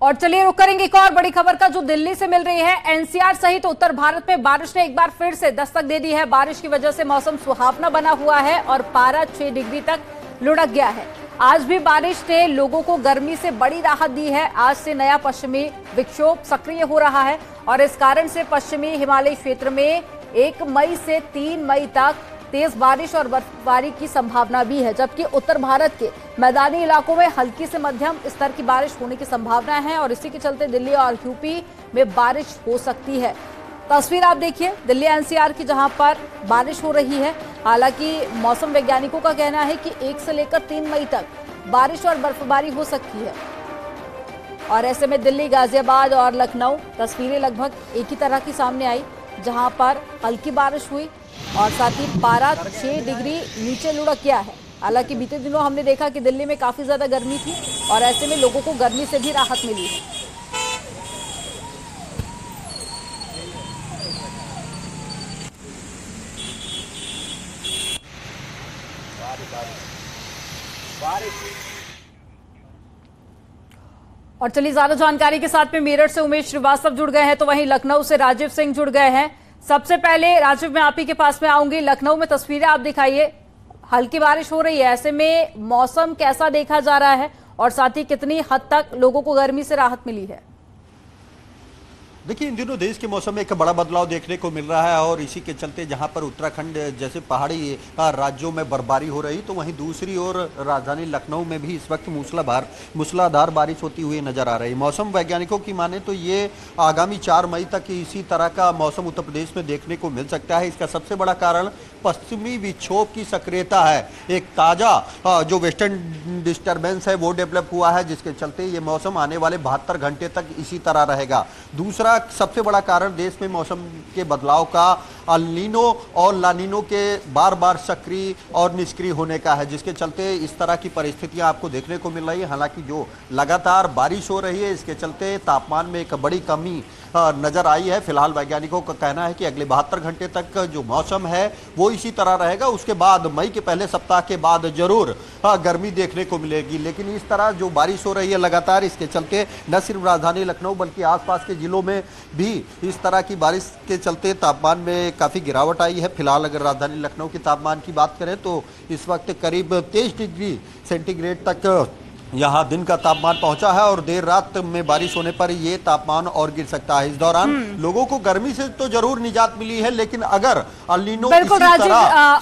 और चलिए रुक करेंगे एक और बड़ी खबर का जो दिल्ली से मिल रही है। एनसीआर सहित उत्तर भारत में बारिश ने एक बार फिर से दस्तक दे दी है। बारिश की वजह से मौसम सुहावना बना हुआ है और पारा 6 डिग्री तक लुढ़क गया है। आज भी बारिश ने लोगों को गर्मी से बड़ी राहत दी है। आज से नया पश्चिमी विक्षोभ सक्रिय हो रहा है और इस कारण से पश्चिमी हिमालय क्षेत्र में 1 मई से 3 मई तक तेज बारिश और बर्फबारी की संभावना भी है, जबकि उत्तर भारत के मैदानी इलाकों में हल्की से मध्यम स्तर की बारिश होने की संभावना है और इसी के चलते दिल्ली और यूपी में बारिश हो सकती है। तस्वीर आप देखिए दिल्ली एनसीआर की, जहां पर बारिश हो रही है। हालांकि मौसम वैज्ञानिकों का कहना है कि 1 से लेकर 3 मई तक बारिश और बर्फबारी हो सकती है और ऐसे में दिल्ली, गाजियाबाद और लखनऊ तस्वीरें लगभग एक ही तरह की सामने आई, जहां पर हल्की बारिश हुई और साथ ही पारा 6 डिग्री नीचे लुढ़क गया है। हालांकि बीते दिनों हमने देखा कि दिल्ली में काफी ज्यादा गर्मी थी और ऐसे में लोगों को गर्मी से भी राहत मिली है। और चलिए ज्यादा जानकारी के साथ में मेरठ से उमेश श्रीवास्तव जुड़ गए हैं, तो वहीं लखनऊ से राजीव सिंह जुड़ गए हैं। सबसे पहले राजीव, मैं आप ही के पास में आऊंगी। लखनऊ में तस्वीरें आप दिखाइए, हल्की बारिश हो रही है, ऐसे में मौसम कैसा देखा जा रहा है और साथ ही कितनी हद तक लोगों को गर्मी से राहत मिली है? देखिए, इन दिनों देश के मौसम में एक बड़ा बदलाव देखने को मिल रहा है और इसी के चलते जहां पर उत्तराखंड जैसे पहाड़ी राज्यों में बर्फबारी हो रही, तो वहीं दूसरी ओर राजधानी लखनऊ में भी इस वक्त मूसलाधार बारिश होती हुई नजर आ रही। मौसम वैज्ञानिकों की माने तो ये आगामी 4 मई तक इसी तरह का मौसम उत्तर प्रदेश में देखने को मिल सकता है। इसका सबसे बड़ा कारण पश्चिमी विक्षोभ की सक्रियता है। एक ताजा जो वेस्टर्न डिस्टर्बेंस है वो डेवलप हुआ है, जिसके चलते ये मौसम आने वाले 72 घंटे तक इसी तरह रहेगा। दूसरा सबसे बड़ा कारण देश में मौसम के बदलाव का अल नीनो और ला नीनो के बार बार सक्रिय और निष्क्रिय होने का है, जिसके चलते इस तरह की परिस्थितियां आपको देखने को मिल रही है। हालांकि जो लगातार बारिश हो रही है, इसके चलते तापमान में एक बड़ी कमी नजर आई है। फिलहाल वैज्ञानिकों का कहना है कि अगले 72 घंटे तक जो मौसम है वो इसी तरह रहेगा। उसके बाद मई के पहले सप्ताह के बाद जरूर गर्मी देखने को मिलेगी, लेकिन इस तरह जो बारिश हो रही है लगातार, इसके चलते न सिर्फ राजधानी लखनऊ बल्कि आसपास के जिलों में भी इस तरह की बारिश के चलते तापमान में काफी गिरावट आई है। फिलहाल अगर राजधानी लखनऊ के तापमान की बात करें तो इस वक्त करीब 23 डिग्री सेंटीग्रेड तक यहाँ दिन का तापमान पहुंचा है और देर रात में बारिश होने पर ये तापमान और गिर सकता है। इस दौरान लोगों को गर्मी से तो जरूर निजात मिली है, लेकिन अगर अल नीनो बिल्कुल राजीव,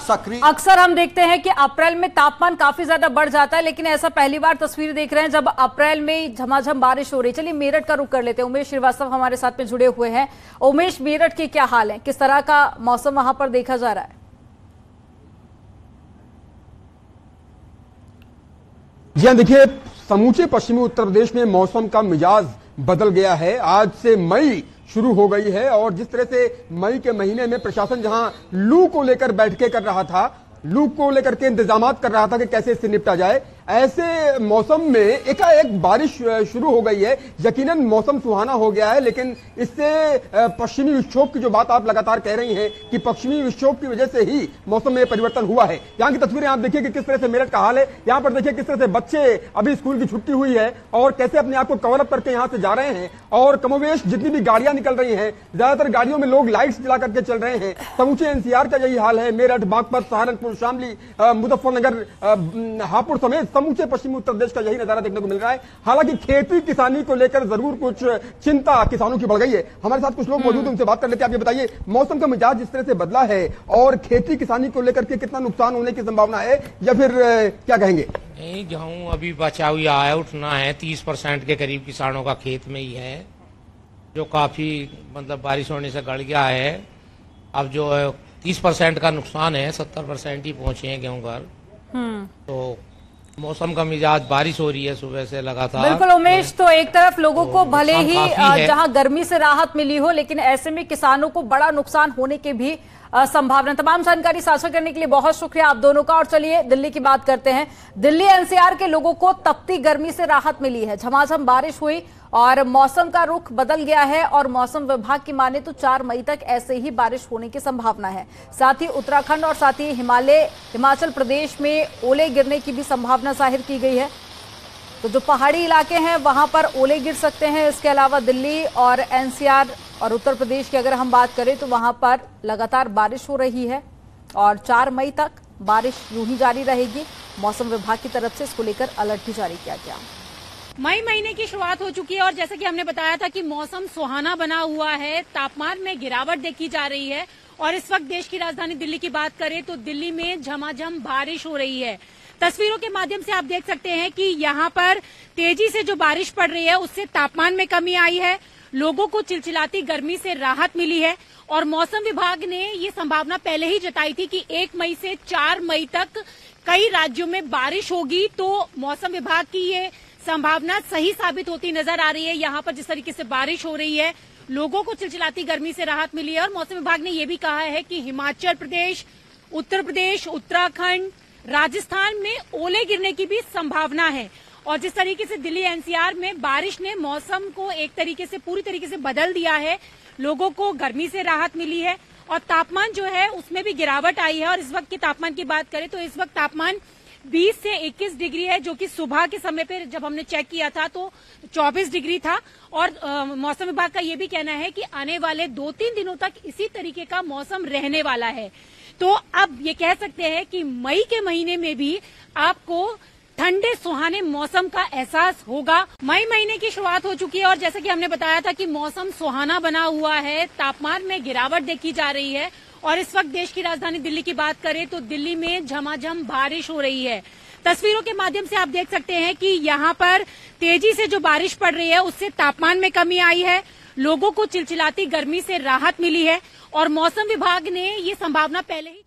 सक्रिय अक्सर हम देखते हैं कि अप्रैल में तापमान काफी ज्यादा बढ़ जाता है, लेकिन ऐसा पहली बार तस्वीर देख रहे हैं जब अप्रैल में झमाझम बारिश हो रही है। चलिए मेरठ का रुख कर लेते हैं, उमेश श्रीवास्तव हमारे साथ में जुड़े हुए हैं। उमेश, मेरठ के क्या हाल है, किस तरह का मौसम वहां पर देखा जा रहा है? जी हाँ, देखिए समूचे पश्चिमी उत्तर प्रदेश में मौसम का मिजाज बदल गया है। आज से मई शुरू हो गई है और जिस तरह से मई के महीने में प्रशासन जहां लू को लेकर बैठकें कर रहा था, लू को लेकर के इंतजामात कर रहा था कि कैसे इससे निपटा जाए, ऐसे मौसम में एकाएक बारिश शुरू हो गई है। यकीनन मौसम सुहाना हो गया है, लेकिन इससे पश्चिमी विक्षोभ की जो बात आप लगातार कह रही हैं कि पश्चिमी विक्षोभ की वजह से ही मौसम में परिवर्तन हुआ है। यहाँ की तस्वीरें आप देखिए कि किस तरह से मेरठ का हाल है। यहाँ पर देखिए किस तरह से बच्चे, अभी स्कूल की छुट्टी हुई है और कैसे अपने आप को कवर अप करके यहाँ से जा रहे हैं और कमोवेश जितनी भी गाड़ियां निकल रही हैं, ज्यादातर गाड़ियों में लोग लाइट्स जला करके चल रहे हैं। समूचे एनसीआर का यही हाल है। मेरठ, बागपत, सहारनपुर, शामली, मुजफ्फरनगर, हापुड़ समेत समूचे पश्चिमी उत्तर प्रदेश का यही नजारा देखने को मिल रहा है। हालांकि खेती किसानी को लेकर जरूर कुछ चिंता किसानों की बढ़ गई है। हमारे साथ कुछ लोग मौजूद हैं, उनसे बात कर लेते हैं। आप ये बताइए, मौसम का मिजाज जिस तरह से बदला है और खेती किसानी को लेकर के कितना नुकसान होने की संभावना है या फिर क्या कहेंगे? नहीं, गेहूं अभी बचा हुआ है, उठना है। 30% के करीब किसानों का खेत में ही है, जो काफी मतलब बारिश होने से गड़ गया है। अब जो 30% का नुकसान है, 70% ही पहुंचे हैं गेहूं घर। तो मौसम का मिजाज, बारिश हो रही है सुबह से लगातार। बिल्कुल उमेश, तो एक तरफ लोगों को भले ही जहां गर्मी से राहत मिली हो, लेकिन ऐसे में किसानों को बड़ा नुकसान होने के भी संभावना। तमाम जानकारी साझा करने के लिए बहुत शुक्रिया आप दोनों का। और चलिए दिल्ली की बात करते हैं। दिल्ली एनसीआर के लोगों को तपती गर्मी से राहत मिली है। झमाझम बारिश हुई और मौसम का रुख बदल गया है और मौसम विभाग की माने तो 4 मई तक ऐसे ही बारिश होने की संभावना है। साथ ही उत्तराखंड और साथ ही हिमाचल प्रदेश में ओले गिरने की भी संभावना जाहिर की गई है। तो जो पहाड़ी इलाके हैं वहां पर ओले गिर सकते हैं। इसके अलावा दिल्ली और एनसीआर और उत्तर प्रदेश की अगर हम बात करें तो वहां पर लगातार बारिश हो रही है और 4 मई तक बारिश यूं ही जारी रहेगी। मौसम विभाग की तरफ से इसको लेकर अलर्ट भी जारी किया गया। मई महीने की शुरुआत हो चुकी है और जैसा कि हमने बताया था कि मौसम सुहाना बना हुआ है, तापमान में गिरावट देखी जा रही है और इस वक्त देश की राजधानी दिल्ली की बात करें तो दिल्ली में झमाझम बारिश हो रही है। तस्वीरों के माध्यम से आप देख सकते हैं कि यहाँ पर तेजी से जो बारिश पड़ रही है उससे तापमान में कमी आई है, लोगों को चिलचिलाती गर्मी से राहत मिली है और मौसम विभाग ने ये संभावना पहले ही जताई थी कि 1 मई से 4 मई तक कई राज्यों में बारिश होगी। तो मौसम विभाग की ये संभावना सही साबित होती नजर आ रही है। यहाँ पर जिस तरीके से बारिश हो रही है, लोगों को चिलचिलाती गर्मी से राहत मिली है और मौसम विभाग ने यह भी कहा है कि हिमाचल प्रदेश, उत्तर प्रदेश, उत्तराखंड, राजस्थान में ओले गिरने की भी संभावना है। और जिस तरीके से दिल्ली एनसीआर में बारिश ने मौसम को एक तरीके से पूरी तरीके से बदल दिया है, लोगों को गर्मी से राहत मिली है और तापमान जो है उसमें भी गिरावट आई है। और इस वक्त के तापमान की बात करें तो इस वक्त तापमान 20 से 21 डिग्री है, जो कि सुबह के समय पे जब हमने चेक किया था तो 24 डिग्री था। और मौसम विभाग का ये भी कहना है कि आने वाले 2-3 दिनों तक इसी तरीके का मौसम रहने वाला है। तो अब ये कह सकते हैं कि मई के महीने में भी आपको ठंडे सुहाने मौसम का एहसास होगा। मई महीने की शुरुआत हो चुकी है और जैसा कि हमने बताया था कि मौसम सुहाना बना हुआ है, तापमान में गिरावट देखी जा रही है और इस वक्त देश की राजधानी दिल्ली की बात करें तो दिल्ली में झमाझम बारिश हो रही है। तस्वीरों के माध्यम से आप देख सकते हैं कि यहाँ पर तेजी से जो बारिश पड़ रही है उससे तापमान में कमी आई है, लोगों को चिलचिलाती गर्मी से राहत मिली है और मौसम विभाग ने ये संभावना पहले ही